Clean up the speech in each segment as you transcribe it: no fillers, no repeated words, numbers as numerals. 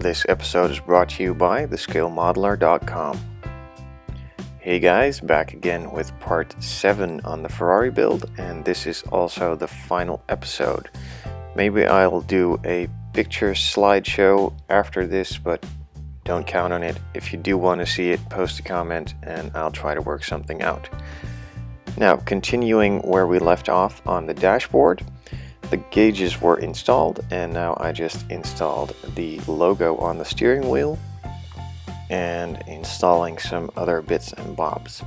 This episode is brought to you by thescalemodeler.com. Hey guys, back again with part 7 on the Ferrari build, and this is also the final episode. Maybe I'll do a picture slideshow after this, but don't count on it. If you do want to see it, post a comment and I'll try to work something out. Now, continuing where we left off on the dashboard, the gauges were installed, and now I just installed the logo on the steering wheel and installing some other bits and bobs.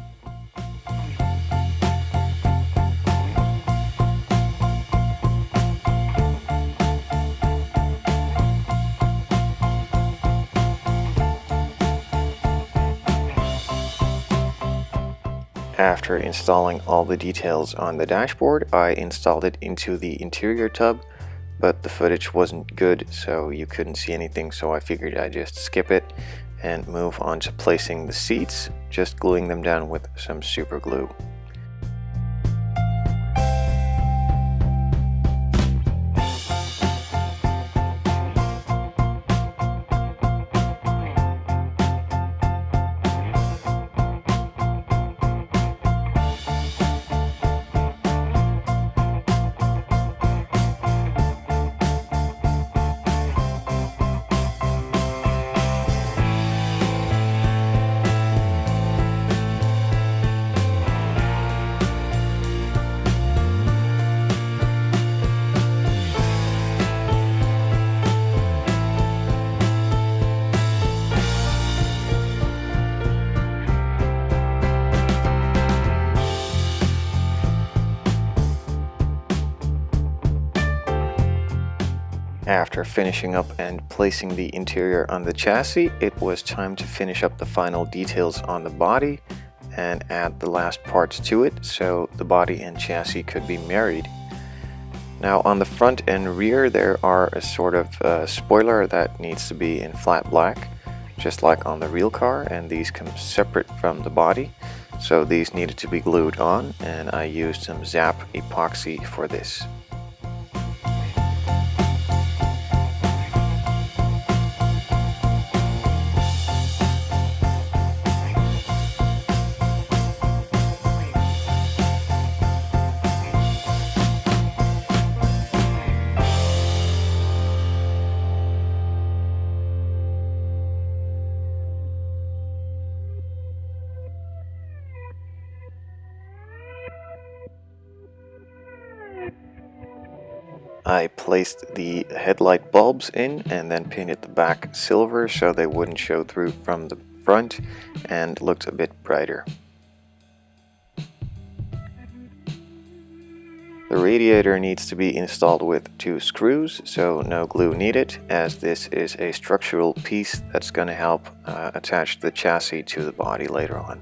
After installing all the details on the dashboard, I installed it into the interior tub, but the footage wasn't good, so you couldn't see anything, so I figured I'd just skip it and move on to placing the seats, just gluing them down with some super glue. After finishing up and placing the interior on the chassis, it was time to finish up the final details on the body and add the last parts to it so the body and chassis could be married. Now on the front and rear there are a sort of spoiler that needs to be in flat black, just like on the real car, and these come separate from the body, so these needed to be glued on, and I used some Zap epoxy for this. I placed the headlight bulbs in and then painted the back silver so they wouldn't show through from the front and looked a bit brighter. The radiator needs to be installed with 2 screws, so no glue needed, as this is a structural piece that's going to help attach the chassis to the body later on.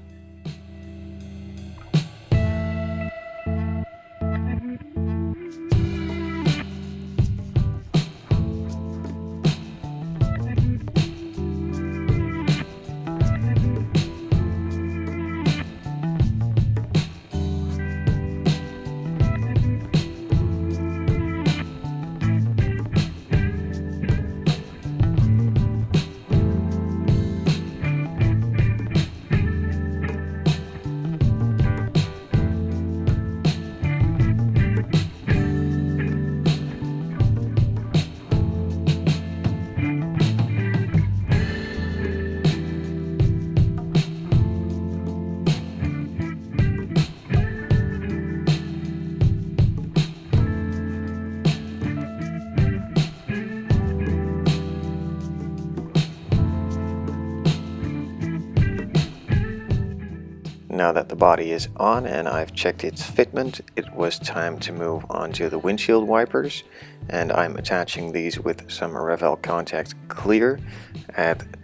Now that the body is on and I've checked its fitment, it was time to move on to the windshield wipers, and I'm attaching these with some Revell Contact Clear,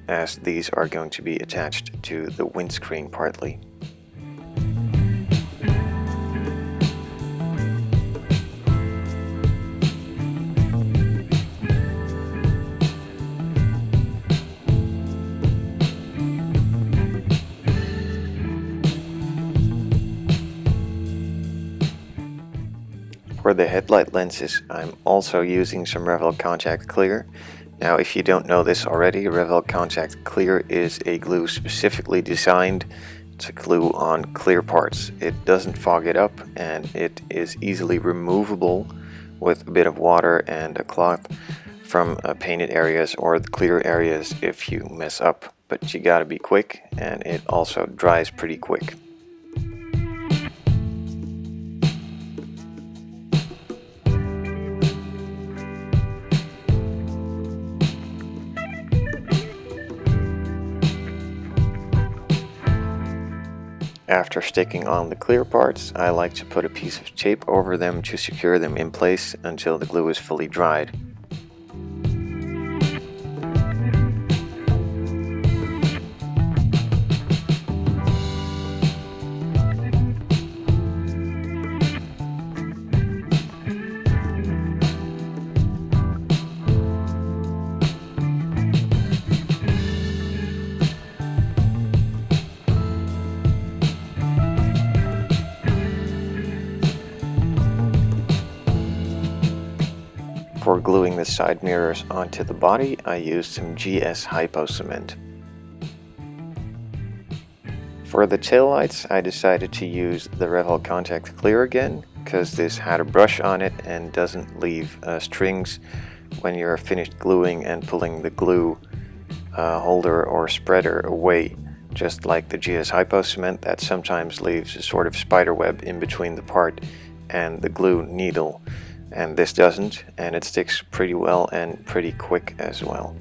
as these are going to be attached to the windscreen partly. For the headlight lenses, I'm also using some Revell Contact Clear, Now, if you don't know this already, Revell Contact Clear is a glue specifically designed to glue on clear parts. It doesn't fog it up, and it is easily removable with a bit of water and a cloth from painted areas or the clear areas if you mess up. But you gotta be quick, and it also dries pretty quick. After sticking on the clear parts, I like to put a piece of tape over them to secure them in place until the glue is fully dried. For gluing the side mirrors onto the body, I used some GS Hypo cement. For the taillights, I decided to use the Revell Contact Clear again, because this had a brush on it and doesn't leave strings when you're finished gluing and pulling the glue holder or spreader away, just like the GS Hypo cement that sometimes leaves a sort of spider web in between the part and the glue needle. And this doesn't, and it sticks pretty well and pretty quick as well.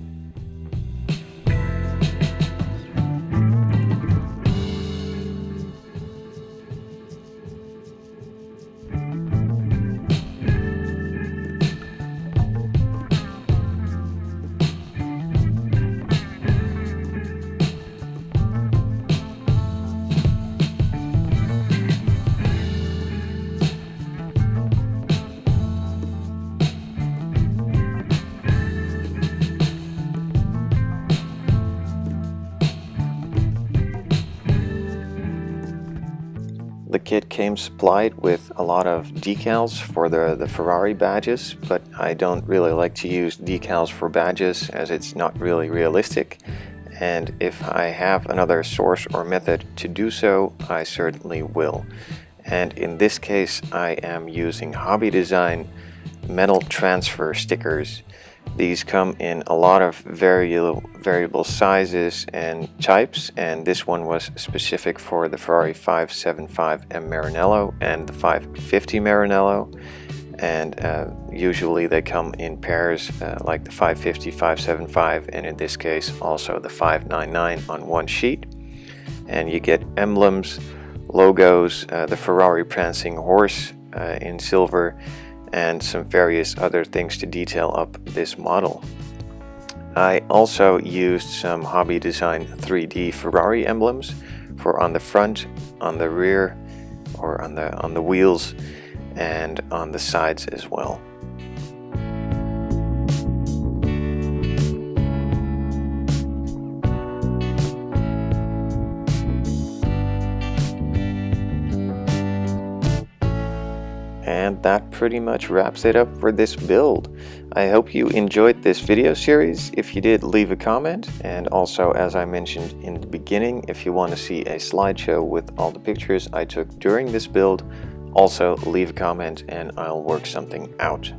The kit came supplied with a lot of decals for the Ferrari badges, but I don't really like to use decals for badges as it's not really realistic, and if I have another source or method to do so, I certainly will. And in this case I am using Hobby Design metal transfer stickers. These come in a lot of variable sizes and types, and this one was specific for the Ferrari 575M Maranello and the 550 Maranello, and usually they come in pairs like the 550, 575, and in this case also the 599 on one sheet. And you get emblems, logos, the Ferrari prancing horse in silver, and some various other things to detail up this model. I also used some Hobby Design 3D Ferrari emblems for on the front, on the rear, or on the wheels, and on the sides as well. And that pretty much wraps it up for this build. I hope you enjoyed this video series. If you did, leave a comment, and also, as I mentioned in the beginning, if you want to see a slideshow with all the pictures I took during this build, also leave a comment and I'll work something out.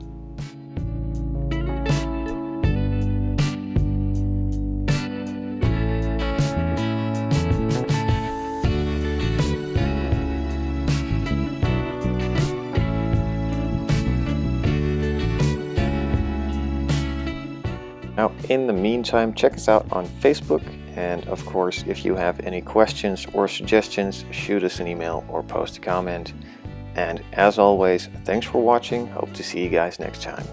Now, in the meantime, check us out on Facebook, and of course, if you have any questions or suggestions, shoot us an email or post a comment. And as always, thanks for watching. Hope to see you guys next time.